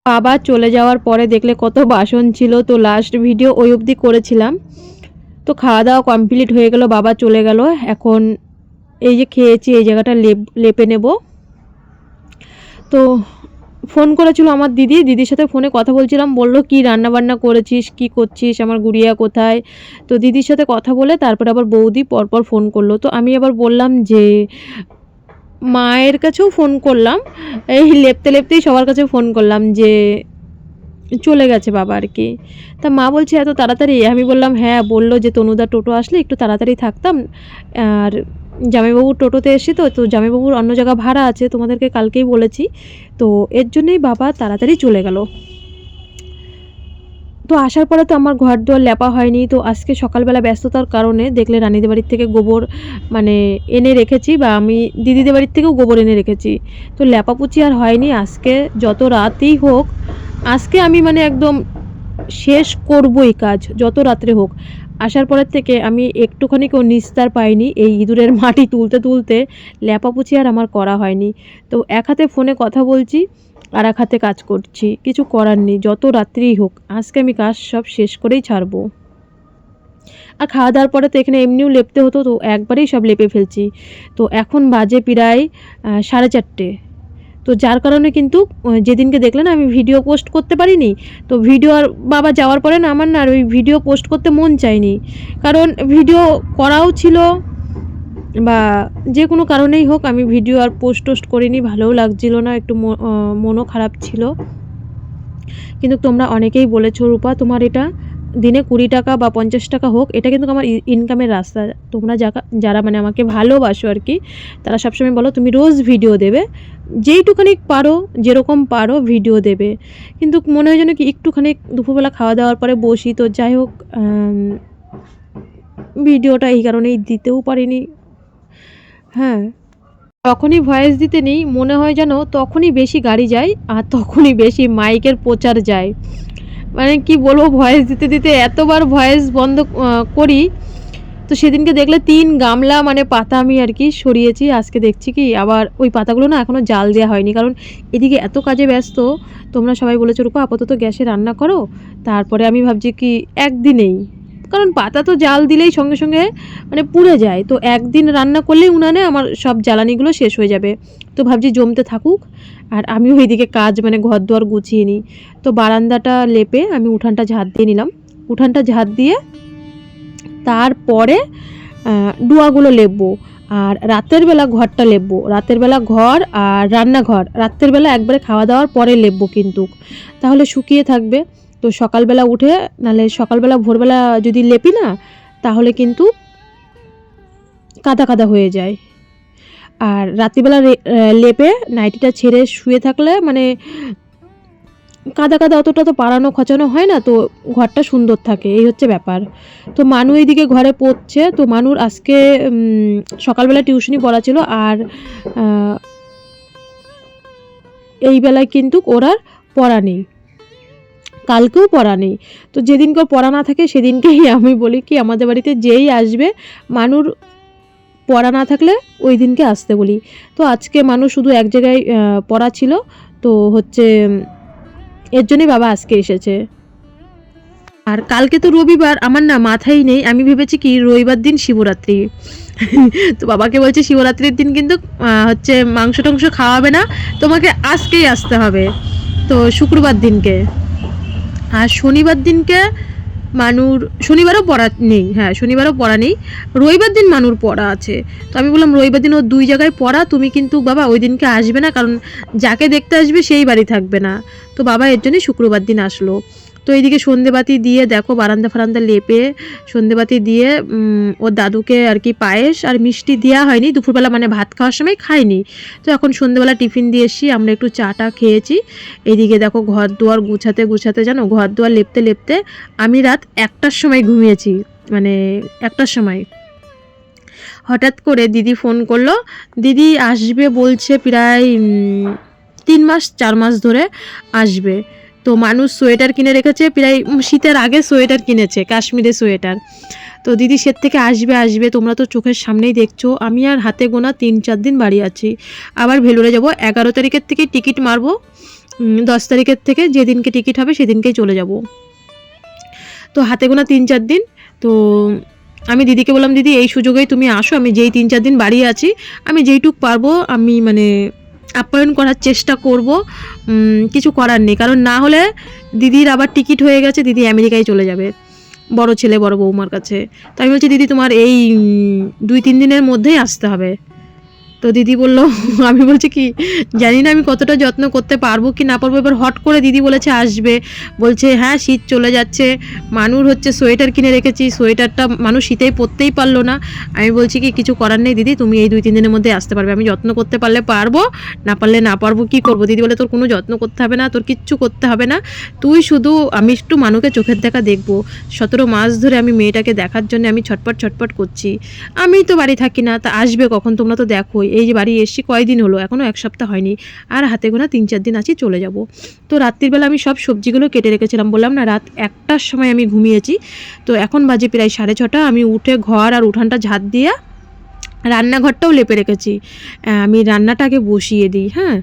বাবা চলে যাওয়ার পরে দেখলে কত বাসন ছিল, তো লাস্ট ভিডিও ওই অবধি করেছিলাম। তো খাওয়া দাওয়া কমপ্লিট হয়ে গেল, বাবা চলে গেল। এখন এই যে খেয়েছি, এই জায়গাটা লেপে নেব। তো ফোন করেছিল আমার দিদির সাথে ফোনে কথা বলছিলাম, বলল কি রান্না বান্না করেছিস, কি করছিস, আমার গুড়িয়া কোথায়। তো দিদির সাথে কথা বলে তারপরে আবার বৌদি পরপর ফোন করলো। তো আমি আবার বললাম যে মায়ের কাছেও ফোন করলাম, এই লেপতেই সবার কাছে ফোন করলাম যে চলে গেছে বাবা আর কি। তা মা বলছে এত তাড়াতাড়ি? আমি বললাম হ্যাঁ, বললো যে তনুদার টোটো আসলে একটু তাড়াতাড়ি থাকতাম, আর জামাইবাবুর টোটোতে এসেছি। তো জামাইবাবুর অন্য জায়গা ভাড়া আছে, তোমাদেরকে কালকেই বলেছি, তো এর জন্যই বাবা তাড়াতাড়ি চলে গেল। তো আসার পরে তো আমার ঘর দুয়ার লেপা হয়নি। তো আজকে সকালবেলা ব্যস্ততার কারণে দেখলে রানীদের বাড়ির থেকে গোবর মানে এনে রেখেছি, বা আমি দিদিদের বাড়ির থেকেও গোবর এনে রেখেছি। তো লেপাপুচি আর হয়নি। আজকে যত রাতেই হোক, আজকে আমি মানে একদম শেষ করবই কাজ, যত রাত্রে হোক। আসার পরের থেকে আমি একটুখানিকেও নিস্তার পাইনি, এই ইঁদুরের মাটি তুলতে তুলতে লেপাপুচি আর আমার করা হয়নি। তো এক হাতে ফোনে কথা বলছি আর এক হাতে কাজ করছি, কিছু করার নেই, যত রাত্রিই হোক আজকে আমি কাজ সব শেষ করেই ছাড়বো। আর খাওয়া দাওয়ার পরে তো এখানে এমনিও লেপতে হতো, তো একবারেই সব লেপে ফেলছি। তো এখন বাজে প্রায় 4:30। তো যার কারণে কিন্তু যেদিনকে দেখলেন আমি ভিডিও পোস্ট করতে পারিনি। তো ভিডিও আর বাবা যাওয়ার পরে না আমার না আর ওই ভিডিও পোস্ট করতে মন চায়নি, কারণ ভিডিও করাও ছিল, বা যে কোনো কারণেই হোক আমি ভিডিও আর পোস্ট করিনি, ভালোও লাগছিল না, একটু মনও খারাপ ছিল। কিন্তু তোমরা অনেকেই বলেছো রূপা তোমার এটা দিনে 20 টাকা বা 50 টাকা হোক, এটা কিন্তু আমার ইনকামের রাস্তা। তোমরা যারা মানে আমাকে ভালোবাসো আর কি, তারা সবসময় বলো তুমি রোজ ভিডিও দেবে, যেইটুখানি পারো যেরকম পারো ভিডিও দেবে। কিন্তু মনে হয় যেন কি একটুখানি দুপুরবেলা খাওয়া দাওয়ার পরে বসি, তো যাই হোক ভিডিওটা এই কারণেই দিতেও পারিনি। হ্যাঁ, তখনই ভয়েস দিতে নেই, মনে হয় যেন তখনই বেশি গাড়ি যায় আর তখনই বেশি মাইকের প্রচার যায়। মানে কি বলবো, ভয়েস দিতে দিতে এতবার ভয়েস বন্ধ করি। তো সেদিনকে দেখলে 3 গামলা মানে পাতা আমি আর কি সরিয়েছি। আজকে দেখছি কি আবার ওই পাতাগুলো না এখনও জাল দেওয়া হয়নি, কারণ এদিকে এত কাজে ব্যস্ত। তোমরা সবাই বলেছো রূপা আপাতত গ্যাসে রান্না করো, তারপরে আমি ভাবছি কি একদিনেই, কারণ পাতা তো জাল দিলেই সঙ্গে সঙ্গে মানে পুড়ে যায়। তো একদিন রান্না করলেই উনানে আমার সব জ্বালানিগুলো শেষ হয়ে যাবে। তো ভাবছি জমতে থাকুক, আর আমিও এইদিকে কাজ মানে ঘর দুয়ার গুছিয়ে নিই। তো বারান্দাটা লেপে আমি উঠানটা ঝাঁট দিয়ে নিলাম। উঠানটা ঝাঁট দিয়ে তারপরে ডুয়াগুলো লেপবো, আর রাতের বেলা ঘরটা লেপবো। রাতের বেলা ঘর আর রান্নাঘর রাতের বেলা একবারে খাওয়া দাওয়ার পরে লেপবো কিন্তু, তাহলে শুকিয়ে থাকবে। তো সকালবেলা উঠে, নাহলে সকালবেলা ভোরবেলা যদি লেপি না, তাহলে কিন্তু কাদা কাদা হয়ে যায়। আর রাত্রিবেলা লেপে নাইটিটা ছেড়ে শুয়ে থাকলে মানে কাদা কাদা অতটা তো পাড়ানো খচানো হয় না, তো ঘরটা সুন্দর থাকে, এই হচ্ছে ব্যাপার। তো মানু এইদিকে ঘরে পড়ছে। তো মানুর আজকে সকালবেলা টিউশনি পড়া ছিল, আর এই বেলায় কিন্তু ওর আর পড়া নেই, কালকেও পড়া নেই। তো যেদিনকে পড়া না থাকে সেদিনকেই আমি বলি কি আমাদের বাড়িতে যেই আসবে মানুর পড়া না থাকলে ওই দিনকে আসতে বলি। তো আজকে মানুষ শুধু এক জায়গায় পড়া ছিল, তো হচ্ছে এর জন্যই বাবা আজকে এসেছে। আর কালকে তো রবিবার, আমার না মাথায় নেই, আমি ভেবেছি কি রবিবার দিন শিবরাত্রি। তো বাবাকে বলছে শিবরাত্রির দিন কিন্তু হচ্ছে মাংস টাংস খাওয়াবে না, তোমাকে আজকেই আসতে হবে। তো শুক্রবার দিনকে, আর শনিবার দিনকে মানুর শনিবারও পড়া নেই, হ্যাঁ শনিবারও পড়া নেই, রবিবার দিন মানুর পড়া আছে। তো আমি বললাম রবিবার দিন ও 2 জায়গায় পড়া, তুমি কিন্তু বাবা ওই দিনকে আসবে না, কারণ যাকে দেখতে আসবে সেই বাড়ি থাকবে না। তো বাবা এর জন্যই শুক্রবার দিন আসলো। তো এইদিকে সন্ধেবাতি দিয়ে দেখো বারান্দা ফারান্দা লেপে সন্ধেবাতি দিয়ে ওর দাদুকে আর কি পায়েস আর মিষ্টি দেওয়া হয়নি দুপুরবেলা, মানে ভাত খাওয়ার সময় খাইনি। তো এখন সন্ধেবেলা টিফিন দিয়ে এসছি, আমরা একটু চাটা খেয়েছি। এইদিকে দেখো ঘর দুয়ার গুছাতে গুছাতে, জানো ঘর দুয়ার লেপতে লেপতে আমি রাত 1টার সময় ঘুমিয়েছি, মানে 1টার সময়। হঠাৎ করে দিদি ফোন করলো, দিদি আসবে বলছে প্রায় 3 মাস 4 মাস ধরে আসবে। তো মানুষ সোয়েটার কিনে রেখেছে, প্রায় শীতের আগে সোয়েটার কিনেছে, কাশ্মীরের সোয়েটার। তো দিদি সে থেকে আসবে আসবে, তোমরা তো চোখের সামনেই দেখছো। আমি আর হাতে গোনা 3-4 দিন বাড়ি আছি, আবার ভেলোরে যাব। 11 তারিখের থেকে টিকিট মারবো, 10 তারিখের থেকে যেদিনকে টিকিট হবে সেদিনকেই চলে যাব। তো হাতে গোনা 3-4 দিন। তো আমি দিদিকে বললাম, দিদি এই সুযোগেই তুমি আসো, আমি যেই 3-4 দিন বাড়ি আছি আমি যেইটুক পারবো আমি মানে আপ্যায়ন করার চেষ্টা করব, কিছু করার নেই। কারণ না হলে দিদির আবার টিকিট হয়ে গেছে, দিদি আমেরিকায় চলে যাবে বড় ছেলে বড় বৌমার কাছে। তো আমি বলছি দিদি তোমার এই 2-3 দিনের মধ্যেই আসতে হবে। তো দিদি বলল, আমি বলছি কি জানি না আমি কতটা যত্ন করতে পারবো কি না পারবো। এবার হট করে দিদি বলেছে আসবে, বলছে হ্যাঁ শীত চলে যাচ্ছে, মানুর হচ্ছে সোয়েটার কিনে রেখেছি, সোয়েটারটা মানুষ শীতেই পরতেই পারলো না। আমি বলছি কি কিছু করার নেই দিদি, তুমি এই 2-3 দিনের মধ্যে আসতে পারবে, আমি যত্ন করতে পারলে পারবো, না পারলে না পারবো, কি করবো। দিদি বলে তোর কোনো যত্ন করতে হবে না, তোর কিচ্ছু করতে হবে না, তুই শুধু আমি একটু মানুকে চোখের দেখা দেখবো। 17 মাস ধরে আমি মেয়েটাকে দেখার জন্য আমি ছটপট ছটপট করছি, আমি তো বাড়ি থাকি না, তা আসবে কখন তোমরা তো দেখোই। এই যে বাড়ি এসছি কয়দিন হলো, এখনও 1 সপ্তাহ হয়নি, আর হাতে গোনা 3-4 দিন আছি চলে যাব। তো রাত্রিবেলা আমি সব সবজিগুলো কেটে রেখেছিলাম, বললাম না রাত 1টার সময় আমি ঘুমিয়েছি। তো এখন বাজে প্রায় 6:30, আমি উঠে ঘর আর উঠানটা ঝাঁট দিয়ে রান্নাঘরটাও লেপে রেখেছি। আমি রান্নাটাকে বসিয়ে দিই। হ্যাঁ,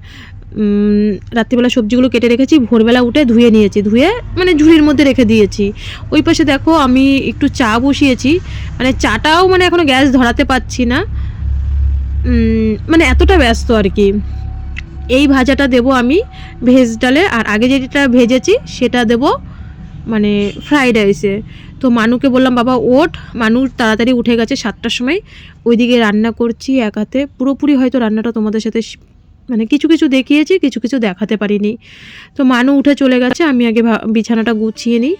রাত্রিবেলা সবজিগুলো কেটে রেখেছি, ভোরবেলা উঠে ধুয়ে নিয়েছি, ধুয়ে মানে ঝুড়ির মধ্যে রেখে দিয়েছি। ওই পাশে দেখো আমি একটু চা বসিয়েছি, মানে চাটাও মানে এখনও গ্যাস ধরাতে পারছি না, মানে এতটা ব্যস্ত আর কি। এই ভাজাটা দেব আমি ভেজ ডালে, আর আগে যেটা ভেজেছি সেটা দেব মানে ফ্রাইড রাইসে। তো মানুকে বললাম বাবা ওঠ, মানু তাড়াতাড়ি উঠে গেছে 7টার সময়, ওইদিকে রান্না করছি এক হাতে। পুরোপুরি হয়তো রান্নাটা তোমাদের সাথে মানে কিছু কিছু দেখিয়েছি, কিছু কিছু দেখাতে পারিনি। তো মানু উঠে চলে গেছে, আমি আগে বিছানাটা গুছিয়ে নিই,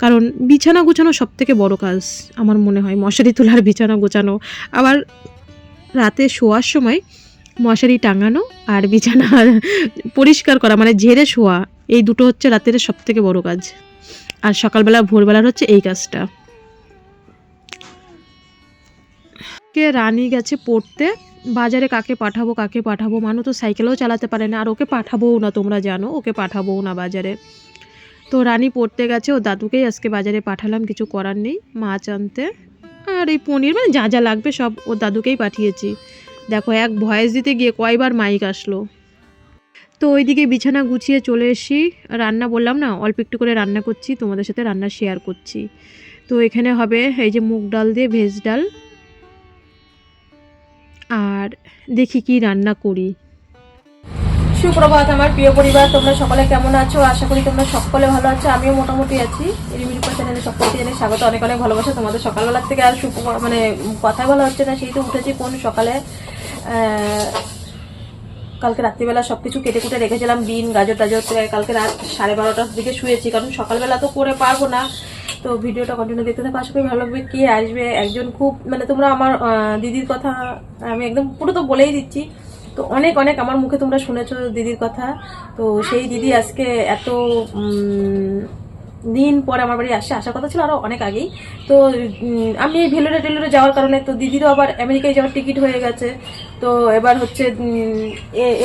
কারণ বিছানা গোছানো সবথেকে বড় কাজ আমার মনে হয়, মশারি তোলার বিছানা গোছানো, আবার রাতে শোয়ার সময় মশারি টাঙানো আর বিছানা পরিষ্কার করা মানে ঝেড়ে শোয়া, এই দুটো হচ্ছে রাতের সবথেকে বড় কাজ। আর সকালবেলা ভোরবেলার হচ্ছে এই কাজটা। কে রানী গেছে পড়তে, বাজারে কাকে পাঠাবো, মানু তো সাইকেলেও চালাতে পারে না, আর ওকে পাঠাবোও না, তোমরা জানো ওকে পাঠাবোও না বাজারে। তো রানী পড়তে গেছে, ও দাদুকেই আজকে বাজারে পাঠালাম, কিছু করার নেই, মাছ আনতে আর এই পনির মানে যা যা লাগবে সব ও দাদুকেই পাঠিয়েছি। দেখো এক ভয়েস দিতে গিয়ে কয়বার মাইক আসলো। তো ওইদিকে বিছানা গুছিয়ে চলে এসেছি, রান্না বললাম না অল্প একটু করে রান্না করছি, তোমাদের সাথে রান্না শেয়ার করছি। তো এখানে হবে এই যে মুগ ডাল দিয়ে ভেজ ডাল, আর দেখি কি রান্না করি। সুপ্রভাত আমার প্রিয় পরিবার, তোমরা সকলে কেমন আছো? আশা করি তোমরা সকলে ভালো আছো, আমিও মোটামুটি আছি। রিমিরূপা চ্যানেলে সকলকে জানাই স্বাগত, অনেক অনেক ভালোবাসা। তোমাদের সকালবেলার থেকে আর মানে কথাই বলা হচ্ছে না, সেই তো উঠেছি কোন সকালে। কালকে রাত্রিবেলা সব কিছু কেটে কুটে রেখেছিলাম, বিন গাজর টাজর, কালকে রাত 12:30টার দিকে শুয়েছি, কারণ সকালবেলা তো করে পারবো না। তো ভিডিওটা কন্টিনিউ দেখতে থাকো, আশা করি ভালো লাগবে। কে আসবে একজন, খুব মানে তোমরা আমার দিদির কথা আমি একদম পুরো তো বলেই দিচ্ছি, তো অনেক অনেক আমার মুখে তোমরা শুনেছো দিদির কথা। তো সেই দিদি আজকে এত দিন পরে আমার বাড়ি আসার কথা ছিল আরও অনেক আগেই। তো আমি ভেলোরে যাওয়ার কারণে তো দিদিরও আবার আমেরিকায় যাওয়ার টিকিট হয়ে গেছে। তো এবার হচ্ছে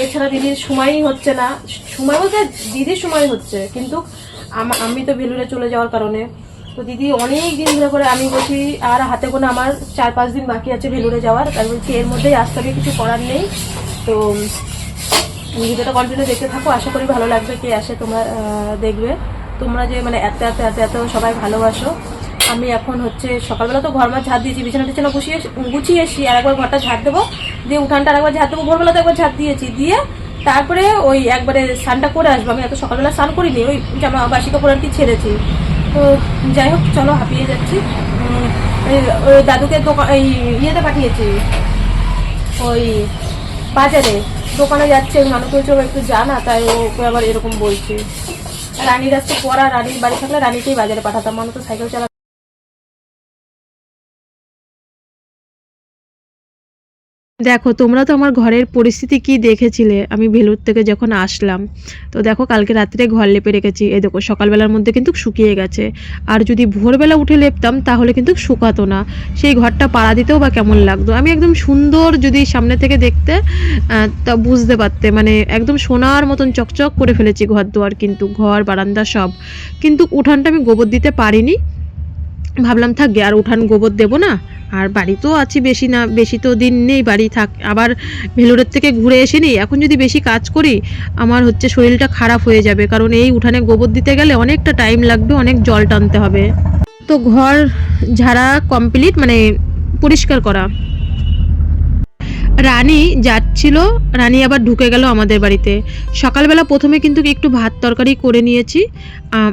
এছাড়া দিদির সময়ই হচ্ছে না, সময় বলতে দিদির সময় হচ্ছে, কিন্তু আমি তো ভেলোরে চলে যাওয়ার কারণে তো দিদি অনেক দিন ধরে করে আমি বলছি, আর হাতে গোনা আমার 4-5 দিন বাকি আছে ভেলোরে যাওয়ার, তাই বলছি এর মধ্যেই আসতে হবে, কিছু করার নেই। তো ভিডিওটা কন্টিনিউ দেখতে থাকো, আশা করি ভালো লাগবে। কে আসে তোমরা দেখবে, তোমরা যে মানে এত এত এত এত সবাই ভালোবাসো। আমি এখন হচ্ছে সকালবেলা তো ঘর মাছ ঝাড় দিয়েছি, বিছানা টিছানা গুছিয়ে এসি, আর একবার ঘরটা ঝাড় দেবো, দিয়ে উঠানটা আরেকবার ঝাড় দেবো, ভোরবেলা তো একবার ঝাড় দিয়েছি, দিয়ে তারপরে ওই একবারে স্নানটা করে আসবো। আমি এত সকালবেলা স্নান করিনি, ওই জামা বাসি কাপড় আর কি ছেড়েছি। তো যাই হোক চলো, হাঁপিয়ে যাচ্ছি। ওই দাদুকে দোকান এই ইয়েতে পাঠিয়েছি, ওই বাজারে দোকানে যাচ্ছে, মানুষকে হচ্ছে একটু জানা, তাই ওকে আবার এরকম বলছে। রানীর আজকে পড়া, রানীর বাড়ি থাকলে রানীকেই বাজারে পাঠাতাম, মানুষ তো সাইকেল চালা। দেখো তোমরা তো আমার ঘরের পরিস্থিতি কি দেখেছিলে আমি ভেলুর থেকে যখন আসলাম। তো দেখো কালকে রাত্রে ঘর লেপে রেখেছি, এই দেখো সকালবেলার মধ্যে কিন্তু শুকিয়ে গেছে, আর যদি ভোরবেলা উঠে লেপতাম তাহলে কিন্তু শুকাতো না, সেই ঘরটা পাড়া দিতেও বা কেমন লাগতো। আমি একদম সুন্দর যদি সামনে থেকে দেখতে তা বুঝতে পারতে, মানে একদম সোনার মতন চকচক করে ফেলেছি ঘর দুয়ার, কিন্তু ঘর বারান্দা সব, কিন্তু উঠানটা আমি গোবর দিতে পারিনি। ভাবলাম থাক গে, আর উঠান গোবর দেবো না, আর বাড়ি তো আছি বেশি না, বেশি তো দিন নেই বাড়ি থাক, আবার ভেলোরের থেকে ঘুরে এসে নিই, এখন যদি বেশি কাজ করি আমার হচ্ছে শরীরটা খারাপ হয়ে যাবে, কারণ এই উঠানে গোবর দিতে গেলে অনেকটা টাইম লাগবে, অনেক জল টানতে হবে। তো ঘর ঝাড়া কমপ্লিট, মানে পরিষ্কার করা। রানী যাচ্ছিল, রানী আবার ঢুকে গেল আমাদের বাড়িতে। সকালবেলা প্রথমে কিন্তু একটু ভাত তরকারি করে নিয়েছি,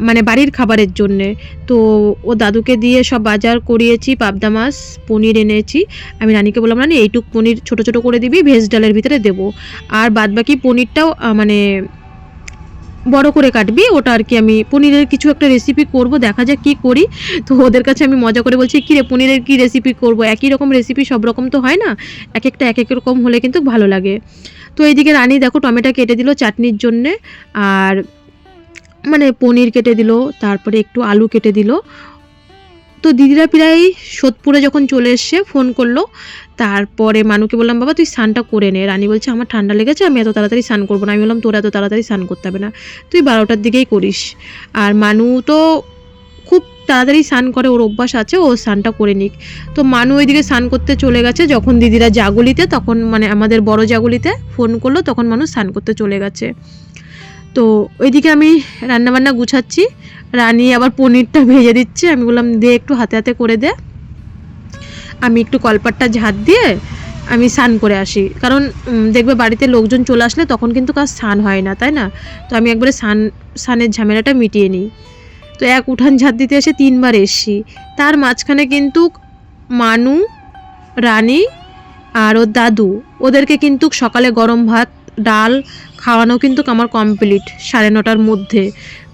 মানে বাড়ির খাবারের জন্যে। তো ও দাদুকে দিয়ে সব বাজার করিয়েছি, পাবদা মাছ, পনির এনেছি। আমি রানীকে বললাম, রানী এইটুক পনির ছোট ছোট করে দিবি, ভেজ ডালের ভিতরে দেবো, আর বাদবাকি পনিরটাও মানে বড় করে কাটবি, ওটা আর কি আমি পনিরের কিছু একটা রেসিপি করব, দেখা যাক কী করি। তো ওদের কাছে আমি মজা করে বলছি, কী রে পনিরের কী রেসিপি করব, একই রকম রেসিপি সব রকম তো হয় না, এক একটা এক এক রকম হলে কিন্তু ভালো লাগে। তো এইদিকে রানী দেখো টমেটো কেটে দিল চাটনির জন্যে, আর মানে পনির কেটে দিল, তারপরে একটু আলু কেটে দিল। তো দিদিরা প্রায় সোদপুরে যখন চলে এসছে ফোন করলো, তারপরে মানুকে বললাম, বাবা তুই স্নানটা করে নে। রানী বলছে, আমার ঠান্ডা লেগেছে, আমি এত তাড়াতাড়ি স্নান করবো না। আমি বললাম, তোর এত তাড়াতাড়ি স্নান করতে হবে না, তুই 12টার দিকেই করিস। আর মানু তো খুব তাড়াতাড়ি স্নান করে, ওর অভ্যাস আছে, ও স্নানটা করে নিক। তো মানু ওইদিকে স্নান করতে চলে গেছে, যখন দিদিরা জাগুলিতে, তখন মানে আমাদের বড় জাগুলিতে ফোন করলো, তখন মানুষ স্নান করতে চলে গেছে। তো ওইদিকে আমি রান্নাবান্না গুছাচ্ছি, রানী আবার পনিরটা ভেজে দিচ্ছে। আমি বললাম, দে একটু হাতে হাতে করে দে, আমি একটু কলপাটটা ঝাড় দিয়ে আমি স্নান করে আসি, কারণ দেখবে বাড়িতে লোকজন চলে আসলে তখন কিন্তু কাজ স্নান হয় না, তাই না? তো আমি একবারে স্নানের ঝামেলাটা মিটিয়ে নিই। তো এক উঠান ঝাড় দিতে এসে 3বার এসছি, তার মাঝখানে কিন্তু মানু, রানী আর ওর দাদু, ওদেরকে কিন্তু সকালে গরম ভাত ডাল খাওয়ানো কিন্তু আমার কমপ্লিট 9:30টার মধ্যে।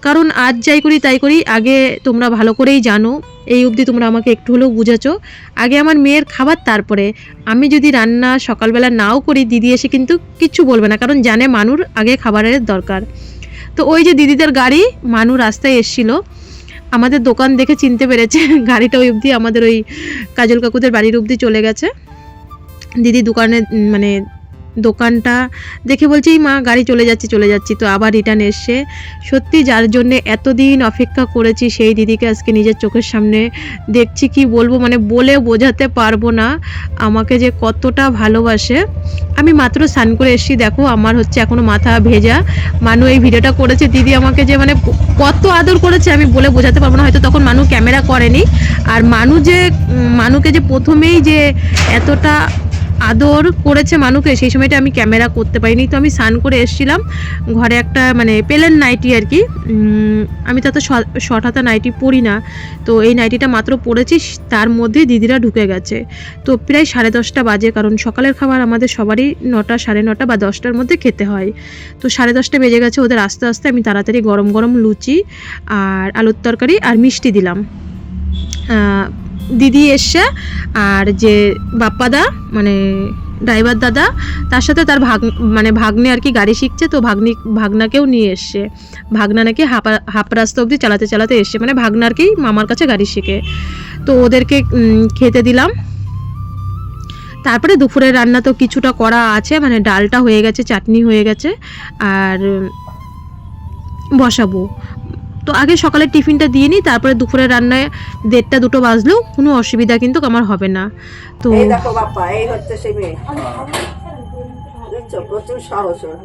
কারণ আজ যাই করি তাই করি, আগে তোমরা ভালো করেই জানো, এই অবধি তোমরা আমাকে একটু হলেও বুঝেছো, আগে আমার মেয়ের খাবার, তারপরে আমি যদি রান্না সকালবেলা নাও করি দিদি এসে কিন্তু কিচ্ছু বলবে না, কারণ জানে মানুর আগে খাবারের দরকার। তো ওই যে দিদিদের গাড়ি, মানু রাস্তায় এসছিল, আমাদের দোকান দেখে চিনতে পেরেছে, গাড়িটা ওই অবধি আমাদের ওই কাজল কাকুদের বাড়ির অবধি চলে গেছে। দিদি দোকানে মানে দোকানটা দেখে বলছি, মা গাড়ি চলে যাচ্ছি, তো আবার রিটার্ন এসছে। সত্যি যার জন্য এতদিন অপেক্ষা করেছি সেই দিদিকে আজকে নিজের চোখের সামনে দেখছি, কি বলবো, মানে বলে বোঝাতে পারবো না আমাকে যে কতটা ভালোবাসে। আমি মাত্র স্নান করে এসেছি, দেখো আমার হচ্ছে এখনো মাথা ভেজা। মানু এই ভিডিওটা করেছে, দিদি আমাকে যে মানে কত আদর করেছে আমি বলে বোঝাতে পারবো না, হয়তো তখন মানু ক্যামেরা করেনি। আর মানুকে যে প্রথমেই যে এতটা আদর করেছে মানুকে, সেই সময়টা আমি ক্যামেরা করতে পারিনি। তো আমি স্নান করে এসেছিলাম, ঘরে একটা মানে পেলেন নাইটি আর কি, আমি তো শর্ট হাতা নাইটি পরি না, তো এই নাইটিটা মাত্র পরেছি, তার মধ্যে দিদিরা ঢুকে গেছে। তো প্রায় 10:30 বাজে, কারণ সকালের খাবার আমাদের সবারই 9টা 9:30 বা 10টার মধ্যে খেতে হয়। তো 10:30 বেজে গেছে, ওদের আস্তে আস্তে আমি তাড়াতাড়ি গরম গরম লুচি আর আলুর তরকারি আর মিষ্টি দিলাম। দিদি এসছে, আর যে বাপ্পাদা মানে ড্রাইভার দাদা, তার সাথে তার ভাগ্নে আর কি গাড়ি শিখছে, তো ভাগনাকেও নিয়ে এসছে। ভাগনা নাকি হাফ রাস্তা অবধি চালাতে চালাতে এসছে, মানে ভাগনা আর কি মামার কাছে গাড়ি শিখে। তো ওদেরকে খেতে দিলাম। তারপরে দুপুরের রান্না তো কিছুটা করা আছে, মানে ডালটা হয়ে গেছে, চাটনি হয়ে গেছে, আর বসাবো। তো আগে সকালের টিফিনটা দিয়ে নিই, তারপরে দুপুরের রান্নায় 1:30 2 বাজলেও কোনো অসুবিধা কিন্তু আমার হবে না। তো এই দেখো বাপ্পা, এই হচ্ছে সেই মেয়ে, বুঝছো, প্রচুর সাহস ওর।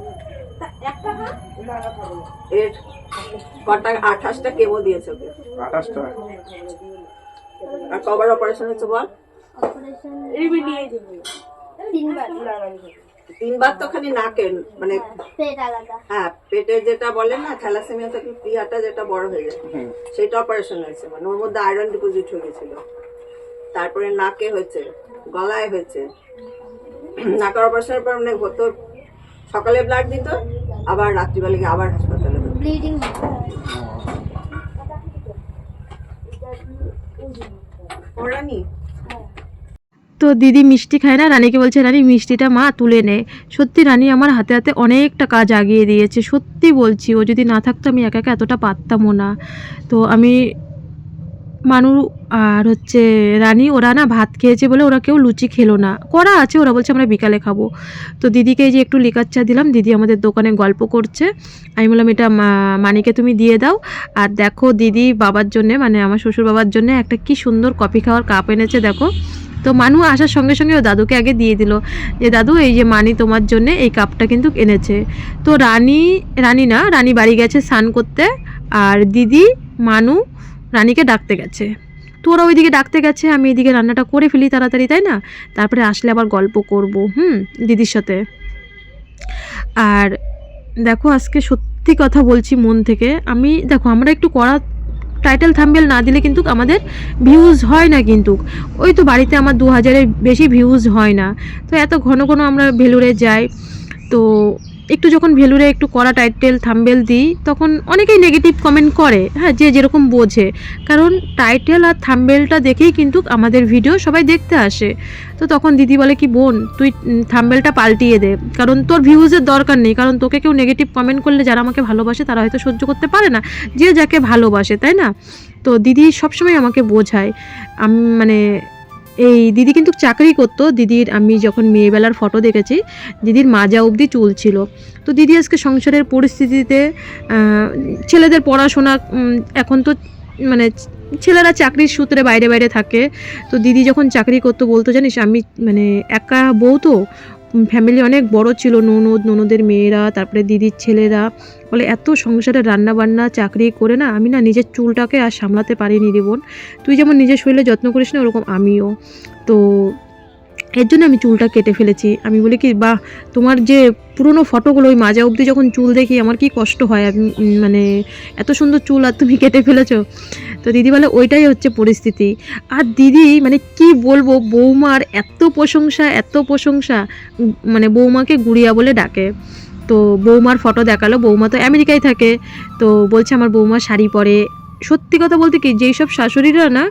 এর কটা 28টা কেমো দিয়েছে ওকে, 28টা। আর কবার অপারেশন হয়েছে বল? তিনবার তো খালি নাকের মানে, হ্যাঁ পেটের যেটা বলে না থ্যালাসেমিয়া থেকে প্লিহাটা যেটা বড় হয়ে যায়, সেটা অপারেশন হয়েছে, মানে ওর মধ্যে আয়রন ডিপোজিট হয়ে গেছিল। তারপরে নাকে হয়েছে, গলায় হয়েছে। নাকের অপারেশনের পর মানে হতো, সকালে ব্লাড দিত, আবার রাত্রিবেলা গিয়ে আবার হাসপাতালে ব্লিডিং। ওরা নি তো দিদি মিষ্টি খায় না, রানীকে বলছে, রানী মিষ্টিটা মা তুলে নে। সত্যি রানী আমার হাতে হাতে অনেকটা কাজ আগিয়ে দিয়েছে, সত্যি বলছি, ও যদি না থাকতো আমি একা একা এতটা পারতামও না। তো আমি মানু আর হচ্ছে রানী ওরা না ভাত খেয়েছে বলে ওরা কেউ লুচি খেলো না, করা আছে, ওরা বলছে আমরা বিকালে খাবো। তো দিদিকে এই যে একটু লিকার চা দিলাম, দিদি আমাদের দোকানে গল্প করছে। আমি বললাম এটা মানিকে তুমি দিয়ে দাও। আর দেখো দিদি বাবার জন্যে, মানে আমার শ্বশুর বাবার জন্য একটা কি সুন্দর কফি খাওয়ার কাপ এনেছে দেখো। তো মানু আসার সঙ্গে সঙ্গে ও দাদুকে আগে দিয়ে দিল যে দাদু এই যে মানি তোমার জন্য এই কাপটা কিন্তু এনেছে। তো রানী বাড়ি গেছে স্নান করতে, আর দিদি মানু রানীকে ডাকতে গেছে। তো ওরা ওইদিকে ডাকতে গেছে, আমি এদিকে রান্নাটা করে ফেলি তাড়াতাড়ি, তাই না? তারপরে আসলে আবার গল্প করব দিদির সাথে। আর দেখো আজকে সত্যি কথা বলছি মন থেকে, আমি দেখো আমরা একটু কড়া টাইটেল থাম্বনেল না দিলে কিন্তু আমাদের ভিউজ হয় না, কিন্তু ওই তো বাড়িতে আমার 2000-এর বেশি ভিউজ হয় না। তো এত ঘন ঘন আমরা ভেলুরে যাই, তো একটু যখন ভেলুরে একটু কড়া টাইটেল থাম্বনেল দিই তখন অনেকেই নেগেটিভ কমেন্ট করে, হ্যাঁ, যে যেরকম বোঝে। কারণ টাইটেল আর থাম্বনেলটা দেখেই কিন্তু আমাদের ভিডিও সবাই দেখতে আসে। তো তখন দিদি বলে কি বোন তুই থাম্বনেলটা পাল্টিয়ে দে, কারণ তোর ভিউজের দরকার নেই, কারণ তোকে কেউ নেগেটিভ কমেন্ট করলে যারা আমাকে ভালোবাসে তারা হয়তো সহ্য করতে পারে না, যে যাকে ভালোবাসে, তাই না? তো দিদি সবসময় আমাকে বোঝায়। আমি মানে এই দিদি কিন্তু চাকরি করতো, দিদির আমি যখন মেয়েবেলার ফটো দেখেছি দিদির মাজা অবধি চুল ছিল। তো দিদি আজকে সংসারের পরিস্থিতিতে ছেলেদের পড়াশোনা, এখন তো মানে ছেলেরা চাকরির সূত্রে বাইরে বাইরে থাকে, তো দিদি যখন চাকরি করতো বলতো জানিস আমি মানে একা বউ, তো ফ্যামিলি অনেক বড় ছিল, ননদের মেয়েরা, তারপরে দিদির ছেলেরা, বলে এত সংসারে রান্না বান্না চাকরি করে না আমি না নিজের চুলটাকে আর সামলাতে পারিনি রে বোন, তুই যেমন নিজের শরীরে যত্ন করিস না ওরকম আমিও। তো এর জন্য আমি চুলটা কেটে ফেলেছি। আমি বলি কি বাহ, তোমার যে পুরনো ফটোগুলো ওই মাজা অবধি যখন চুল দেখি আমার কি কষ্ট হয়, মানে এত সুন্দর চুল আর তুমি কেটে ফেলেছো। তো দিদি বলে ওইটাই হচ্ছে পরিস্থিতি। আর দিদি মানে কি বলবো, বৌমার এত প্রশংসা, মানে বৌমাকে গুড়িয়া বলে ডাকে। তো বৌমার ফটো দেখালো, বৌমা তো আমেরিকায় থাকে, তো বলছে আমার বৌমা শাড়ি পরে। সত্যি কথা বলতে কি যেই সব শাশুড়িরা না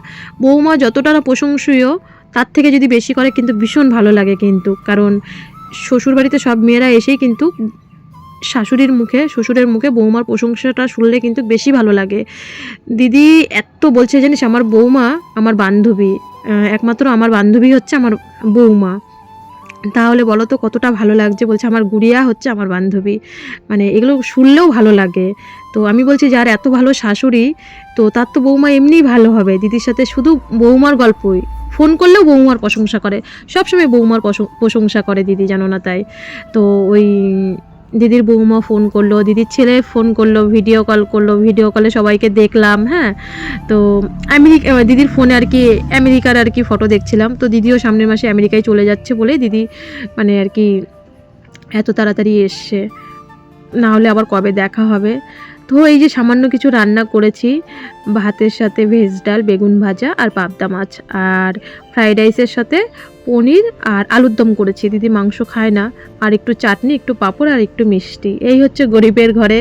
বৌমা যতটা না প্রশংসনীয় তার থেকে যদি বেশি করে কিন্তু ভীষণ ভালো লাগে, কিন্তু কারণ শ্বশুরবাড়িতে সব মেয়েরা এসেই কিন্তু শ্বশুরের মুখে বৌমার প্রশংসাটা শুনলে কিন্তু বেশি ভালো লাগে। দিদি এত বলছে জানিস আমার বৌমা আমার বান্ধবী, একমাত্র আমার বান্ধবী হচ্ছে আমার বৌমা। তাহলে বলো তো কতটা ভালো লাগছে, বলছে আমার গুড়িয়া হচ্ছে আমার বান্ধবী, মানে এগুলো শুনলেও ভালো লাগে। তো আমি বলছি যার এত ভালো শাশুড়ি তো তার তো বৌমা এমনিই ভালো হবে। দিদির সাথে শুধু বৌমার গল্পই, ফোন করলেও বৌমার প্রশংসা করে, সবসময় বৌমার প্রশংসা করে দিদি, জানো না? তাই তো ওই দিদির বৌমা ফোন করলো, দিদির ছেলে ফোন করলো, ভিডিও কলে সবাইকে দেখলাম, হ্যাঁ। তো দিদির ফোনে আর কি আমেরিকার আর কি ফটো দেখছিলাম। তো দিদিও সামনের মাসে আমেরিকায় চলে যাচ্ছে বলে দিদি মানে আর কি এত তাড়াতাড়ি এসছে, না হলে আবার কবে দেখা হবে। তো এই যে সামান্য কিছু রান্না করেছি, ভাতের সাথে ভেজ ডাল, বেগুন ভাজা আর পাবদা মাছ, আর ফ্রাইড রাইসের সাথে পনির আর আলুর দম করেছি। দিদি মাংস খায় না, আর একটু চাটনি, একটু পাঁপড় আর একটু মিষ্টি। এই হচ্ছে গরিবের ঘরে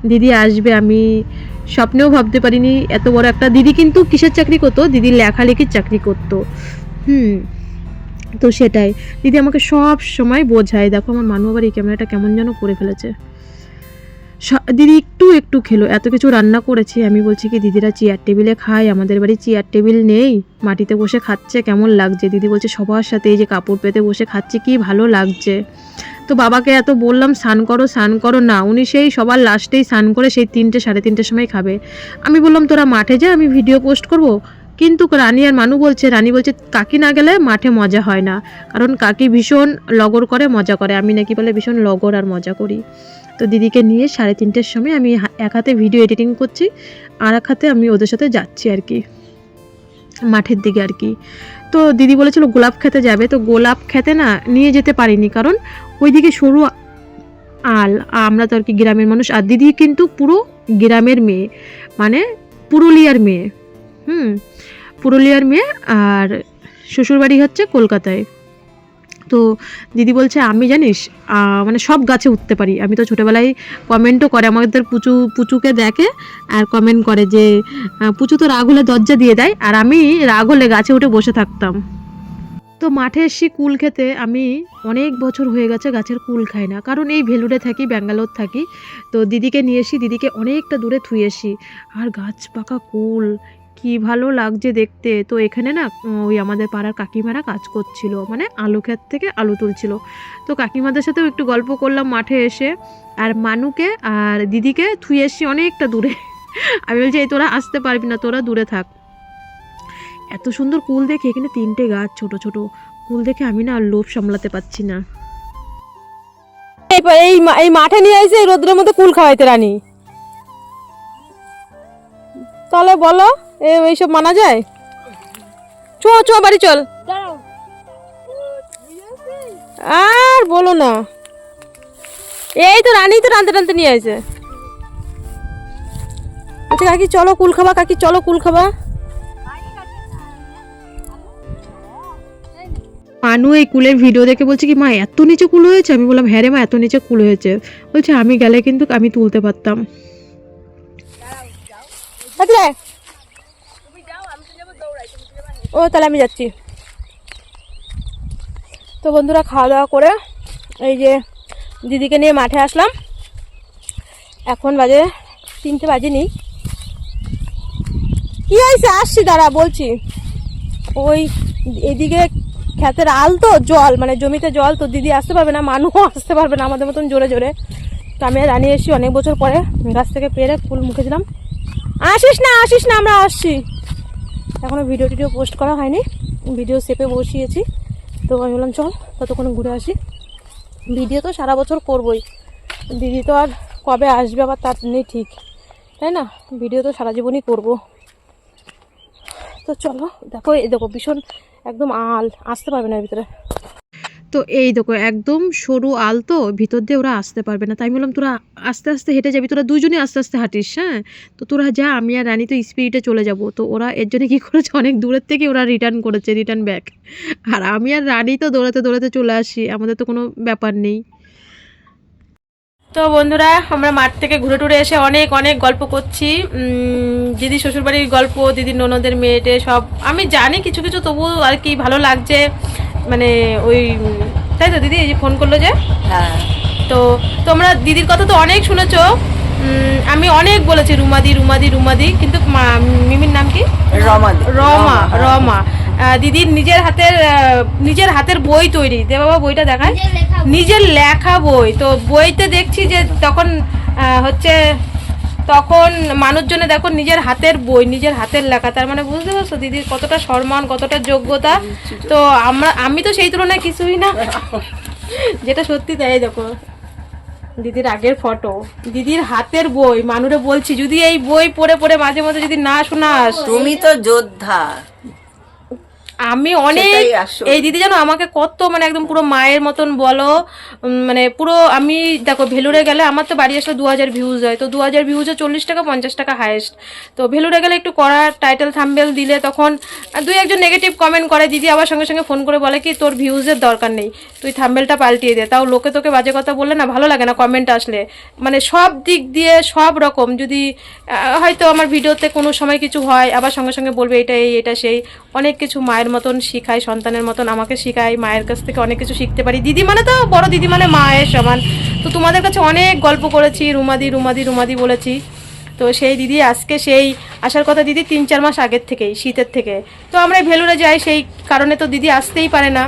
দিদি আসবে, আমি স্বপ্নেও ভাবতে পারিনি এত বড় একটা। দিদি কিন্তু কিসের চাকরি করতো, দিদি লেখালেখির চাকরি করতো, তো সেটাই দিদি আমাকে সব সময় বোঝায়। দেখো আমার মানু আবার এই ক্যামেরাটা কেমন যেন করে ফেলেছে। দিদি একটু খেলো, এত কিছু রান্না করেছি। আমি বলছি কি দিদিরা চেয়ার টেবিলে খায়, আমাদের বাড়ি চেয়ার টেবিল নেই, মাটিতে বসে খাচ্ছে, কেমন লাগছে? দিদি বলছে সবার সাথে এই যে কাপড় পেতে বসে খাচ্ছে কি ভালো লাগছে। তো বাবাকে এত বললাম স্নান করো না, উনি সেই সবার লাস্টেই স্নান করে সেই 3টে সাড়ে 3টের সময় খাবে। আমি বললাম তোরা মাঠে যা, আমি ভিডিও পোস্ট করব। কিন্তু রানী বলছে কাকি না গেলে মাঠে মজা হয় না, কারণ কাকি ভীষণ লগর করে, মজা করে, আমি নাকি বলে ভীষণ লগর আর মজা করি। তো দিদিকে নিয়ে 3:30-র সময় আমি এক হাতে ভিডিও এডিটিং করছি, আর এক হাতে আমি ওদের সাথে যাচ্ছি আর কি মাঠের দিকে আর কি। তো দিদি বলেছিল গোলাপ খেতে যাবে, তো গোলাপ খেতে না নিয়ে যেতে পারিনি, কারণ ওইদিকে সরু আমরা তো আর কি গ্রামের মানুষ, আর দিদি কিন্তু পুরো গ্রামের মেয়ে, মানে পুরুলিয়ার মেয়ে, আর শ্বশুরবাড়ি হচ্ছে কলকাতায়। তো দিদি বলছে আমি জানিস মানে সব গাছে উঠতে পারি। আমি তো ছোটোবেলায় কমেন্টও করে, আমাদের পুচুকে দেখে আর কমেন্ট করে যে পুচু তো রাগ হলে দরজা দিয়ে দেয়, আর আমি রাগ হলে গাছে উঠে বসে থাকতাম। তো মাঠে এসছি কুল খেতে, আমি অনেক বছর হয়ে গেছে গাছের কুল খাই না, কারণ এই ভেলুরে থাকি, ব্যাঙ্গালোর থাকি। তো দিদিকে নিয়ে এসি, দিদিকে অনেকটা দূরে থুয়ে এসি, আর গাছ পাকা কুল কি ভালো লাগছে দেখতে। তো এখানে না ওই আমাদের পাড়ার কাকিমারা কাজ করছিল, মানে আলু ক্ষেত থেকে আলু তুলছিল। তো কাকিমাদের সাথেও একটু গল্প করলাম মাঠে এসে। আর মানুকে আর দিদিকে থুয়ে এসছি অনেকটা দূরে। আমি বলছি এই তোরা আসতে পারবি না, তোরা দূরে থাক। এত সুন্দর কুল দেখে, এখানে 3টে গাছ ছোট ছোট কুল দেখে আমি না আর লোভ সামলাতে পারছি না। এই মাঠে নিয়ে এসে রোদ্রের মধ্যে কুল খাওয়াইতে রানী, তাহলে বলো এইসব মানা যায়? চো চো বাড়ি চল। আর বলো না, এই তো রানী তো টানতে টানতে নিয়ে আসে। আচ্ছা কাকি চলো কুল খাবা, কাকি চলো কুল খাবা। মানু এই কুলের ভিডিও দেখে বলছে কি মা এত নিচে কুল হয়েছে? আমি বললাম হ্যাঁ রে মা এত নিচে কুল হয়েছে। বলছে আমি গেলে কিন্তু আমি তুলতে পারতাম। ও তাহলে আমি যাচ্ছি। তো বন্ধুরা খাওয়া দাওয়া করে এই যে দিদিকে নিয়ে মাঠে আসলাম। এখন বাজে 3টে বাজেনি। কি হয়েছে? আসছি দাঁড়া বলছি। ওই এদিকে ক্ষেতের আল তো জল, মানে জমিতে জল, তো দিদি আসতে পারবে না, মানুষও আসতে পারবে না আমাদের মতন জোরে জোরে। তো আমি রানিয়ে এসেছি অনেক বছর পরে, গাছ থেকে পেরে ফুল মুখে দিলাম। আসিস না আমরা আসছি। এখনও ভিডিও টিডিও পোস্ট করা হয়নি, ভিডিও শেপে বসিয়েছি। তো আমি বললাম চল ততক্ষণ ঘুরে আসি। ভিডিও তো সারা বছর করবই, দিদি তো আর কবে আসবে আবার তার নেই ঠিক, তাই না? ভিডিও তো সারা জীবনই করবো। তো চলো দেখো, এই দেখো ভীষণ একদম আল, আসতে পারবে না এর ভিতরে। তো এই দেখো একদম সরু আল, তো ভিতর দিয়ে ওরা আসতে পারবে না। তাই বললাম তোরা আস্তে আস্তে হেঁটে যাবি, তোরা দুজনেই আস্তে আস্তে হাঁটিস, হ্যাঁ? তো তোরা যা, আমি আর রানী তো স্পিডে চলে যাব। তো ওরা এর জন্য কী করেছে, অনেক দূরের থেকে ওরা রিটার্ন ব্যাক। আর আমি আর রানী তো দৌড়াতে দৌড়াতে চলে আসি, আমাদের তো কোনো ব্যাপার নেই। তো বন্ধুরা আমরা মাঠ থেকে ঘুরে টুরে এসে অনেক অনেক গল্প করছি। দিদি শ্বশুরবাড়ির গল্প, দিদির ননদের মেয়েটে সব আমি জানি কিছু কিছু, তবু আর কি ভালো লাগছে। মানে ওই তাই তো দিদি এই যে ফোন করলো যে, হ্যাঁ। তো তোমরা দিদির কথা তো অনেক শুনেছো। আমি অনেক বলেছি রুমাদি, কিন্তু মিমির নাম কি? রমা। দিদির নিজের হাতের বই তৈরি, দে বাবা বইটা দেখায়, নিজের লেখা বই। তো বইতে দেখছি যে তখন তখন মানুষজনে দেখো নিজের হাতের বই, নিজের হাতের লেখা, তার মানে বুঝতে পারছো দিদির কতটা সম্মান, কতটা যোগ্যতা। তো আমি তো সেই তুলনায় কিছুই না, যেটা সত্যি তাই। দেখো দিদির আগের ফটো, দিদির হাতের বই। মানুরে বলছি যদি এই বই পড়ে পড়ে মাঝে মাঝে যদি না শোনাস, তুমি তো যোদ্ধা। আমি অনেক, এই দিদি জানো আমাকে কত মানে একদম পুরো মায়ের মতন বলো, মানে পুরো। আমি দেখো ভেলুরে গেলে আমার তো বাড়ি আসলে 2000 ভিউজ হয়, তো 2000 ভিউজে 40 টাকা 50 টাকা হাইয়েস্ট। তো ভেলুরে গেলে একটু করার টাইটেল থাম্বনেল দিলে তখন 2-1জন নেগেটিভ কমেন্ট করে, দিদি আবার সঙ্গে সঙ্গে ফোন করে বলে কি তোর ভিউজের দরকার নেই, তুই থাম্বনেলটা পাল্টিয়ে দে। তাও লোকে তোকে বাজে কথা বললে না ভালো লাগে না কমেন্ট আসলে, মানে সব দিক দিয়ে সব রকম। যদি হয়তো আমার ভিডিওতে কোনো সময় কিছু হয়, আবার সঙ্গে সঙ্গে বলবে এটা এই এটা সেই, অনেক কিছু মায়ের মতন শিখায়, সন্তানের মতন আমাকে শিখায়। মায়ের কাছ থেকে অনেক কিছু শিখতে পারি। দিদি মানে তো বড় দিদি, মানে মায়ের সমান। তো তোমাদের কাছে অনেক গল্প করেছি, রুমাদি বলেছি। তো সেই দিদি আজকে সেই আসার কথা দিদি 3-4 মাস আগের থেকেই, শীতের থেকে। তো আমরা ভেলুরে যাই, সেই কারণে তো দিদি আসতেই পারে না,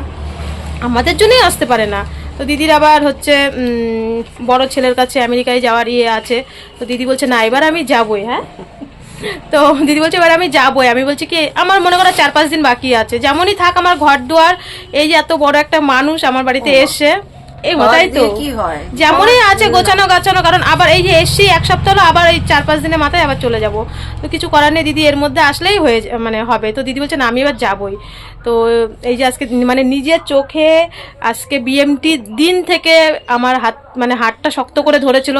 আমাদের জন্যই আসতে পারে না। তো দিদির আবার বড় ছেলের কাছে আমেরিকায় যাওয়ার আছে। তো দিদি বলছে না এবার আমি যাবই। হ্যাঁ, তো দিদি বলছে এবার আমি যাবোই। আমি বলছি কি আমার মনে করো 4-5 দিন বাকি আছে, যেমনই থাক আমার ঘর দুয়ার, এই যে এত বড় একটা মানুষ আমার বাড়িতে এসে, এই মতাই তো যেমনই আছে গোছানো গাছানো। কারণ আবার এই যে এসছি 1 সপ্তাহ হলো, আবার এই 4-5 দিনের মাথায় আবার চলে যাব। তো কিছু করার নেই, দিদি এর মধ্যে আসলেই মানে হবে। তো দিদি বলছে না আমি এবার যাবই। তো এই যে আজকে মানে নিজের চোখে আজকে বিএমটি দিন থেকে আমার হাতটা শক্ত করে ধরেছিল।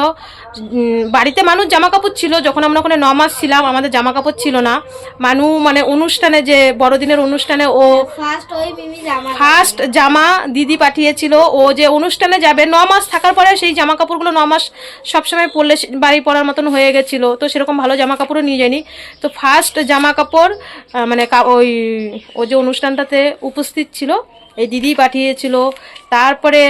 বাড়িতে মানুষ জামা কাপড় ছিল, যখন আমরা ওখানে 9 মাস ছিলাম আমাদের জামা কাপড় ছিল না। মানে অনুষ্ঠানে, যে বড়দিনের অনুষ্ঠানে ও ফার্স্ট জামা দিদি পাঠিয়েছিল। ও যে অনুষ্ঠানে যাবে 9 মাস থাকার পরে সেই জামা কাপড়গুলো 9 মাস সবসময় পরলে বাড়ি পরার মতন হয়ে গেছিলো। তো সেরকম ভালো জামা কাপড়ও নিয়ে যায়নি। তো ফার্স্ট জামা কাপড় মানে ওই ও যে অনুষ্ঠানটাতে উপস্থিত ছিল, এই দিদি পাঠিয়েছিল। তারপরে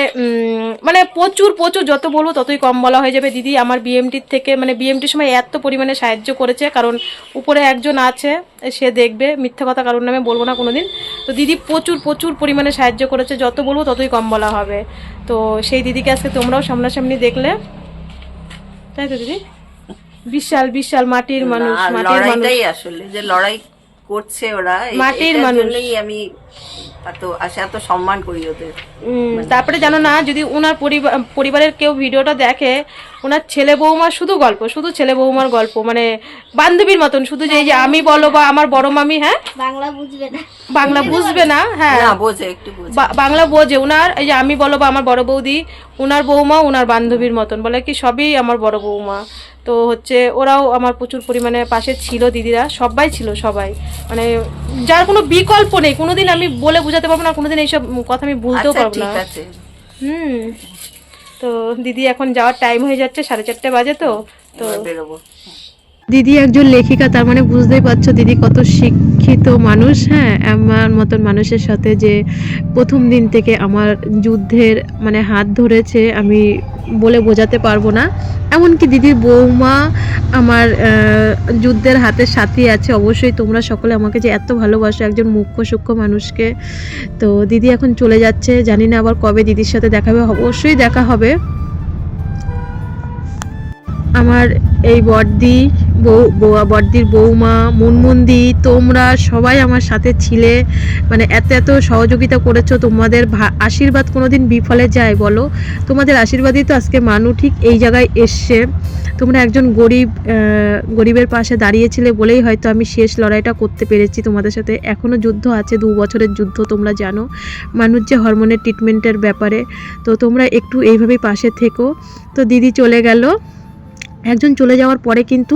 মানে প্রচুর প্রচুর, যত বলবো ততই কম বলা হয়ে যাবে। দিদি আমার বিএমটির থেকে মানে বিএমটির সময় এত পরিমাণে সাহায্য করেছে, কারণ উপরে একজন আছে সে দেখবে, মিথ্যা কথা কারোর নামে বলবো না কোনোদিন। তো দিদি প্রচুর প্রচুর পরিমাণে সাহায্য করেছে, যত বলবো ততই কম বলা হবে। তো সেই দিদিকে আজকে তোমরাও সামনাসামনি দেখলে, তাই তো দিদি? বিশাল বিশাল মাটির মানুষ, মাটির মানুষ আসলে যে লড়াই করছে ওরা, মাটির মানুষই আমি এত সম্মান করি ওদের। তারপরে জানো না, যদি ওনার পরিবারের কেউ ভিডিওটা দেখে, ওনার ছেলে বৌমার শুধু গল্প, শুধু ছেলে বৌমার গল্প, মানে বান্ধবীর মতন, শুধু যে এই যে আমি বলো বা আমার বড় মামি, হ্যাঁ বাংলা বুঝবে না, হ্যাঁ বোঝে একটু, বাংলা বোঝে। ওনার এই যে আমি বলো বা আমার বড় বৌদি, ওনার বৌমা ওনার বান্ধবীর মতন, বলে কি সবই আমার বড় বৌমা। তো হচ্ছে ওরাও আমার প্রচুর পরিমাণে পাশে ছিল, দিদিরা সবাই ছিল, সবাই মানে যার কোনো বিকল্প নেই। কোনোদিন আমি বলে বোঝাতে পারবো না, কোনোদিন এইসব কথা আমি ভুলতেও পারবো না। তো দিদি এখন যাওয়ার টাইম হয়ে যাচ্ছে, 4:30 বাজে। তো বেরোবো। দিদি একজন লেখিকা, তার মানে বুঝতেই পারছো দিদি কত শিক্ষিত মানুষ। হ্যাঁ, আমার মতন মানুষের সাথে যে প্রথম দিন থেকে আমার যুদ্ধের মানে হাত ধরেছে, আমি বলে বোঝাতে পারবো না। এমনকি দিদির বৌমা আমার যুদ্ধের হাতের সাথী আছে। অবশ্যই তোমরা সকলে আমাকে যে এত ভালোবাসো একজন মুখ্য সূক্ষ্ম মানুষকে। তো দিদি এখন চলে যাচ্ছে, জানি না আবার কবে দিদির সাথে দেখা হবে, অবশ্যই দেখা হবে। আমার এই বড়দির বৌমা, মুনমুন্দি, তোমরা সবাই আমার সাথে ছিলে, মানে এত সহযোগিতা করেছো। তোমাদের আশীর্বাদ কোনোদিন বিফলে যায় বলো? তোমাদের আশীর্বাদই তো আজকে মানু ঠিক এই জায়গায় এসছে। তোমরা একজন গরিবের পাশে দাঁড়িয়েছিলে বলেই হয়তো আমি শেষ লড়াইটা করতে পেরেছি তোমাদের সাথে। এখনও যুদ্ধ আছে, 2 বছরের যুদ্ধ, তোমরা জানো মানুষ যে হরমোনের ট্রিটমেন্টের ব্যাপারে। তো তোমরা একটু এইভাবেই পাশে থেকো। তো দিদি চলে গেল, একজন চলে যাওয়ার পরে কিন্তু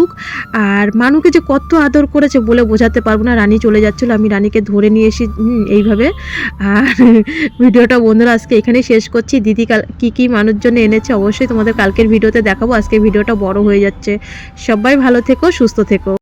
আর মানুকে যে কত আদর করেছে বলে বোঝাতে পারবো না। রানী চলে যাচ্ছিল, আমি রানীকে ধরে নিয়ে এসি এইভাবে। আর ভিডিওটা বন্ধুরা আজকে এখানেই শেষ করছি। দিদি কি মানুষ জন্য এনেছে অবশ্যই তোমাদের কালকের ভিডিওতে দেখাবো। আজকে ভিডিওটা বড় হয়ে যাচ্ছে। সবাই ভালো থেকো, সুস্থ থেকো।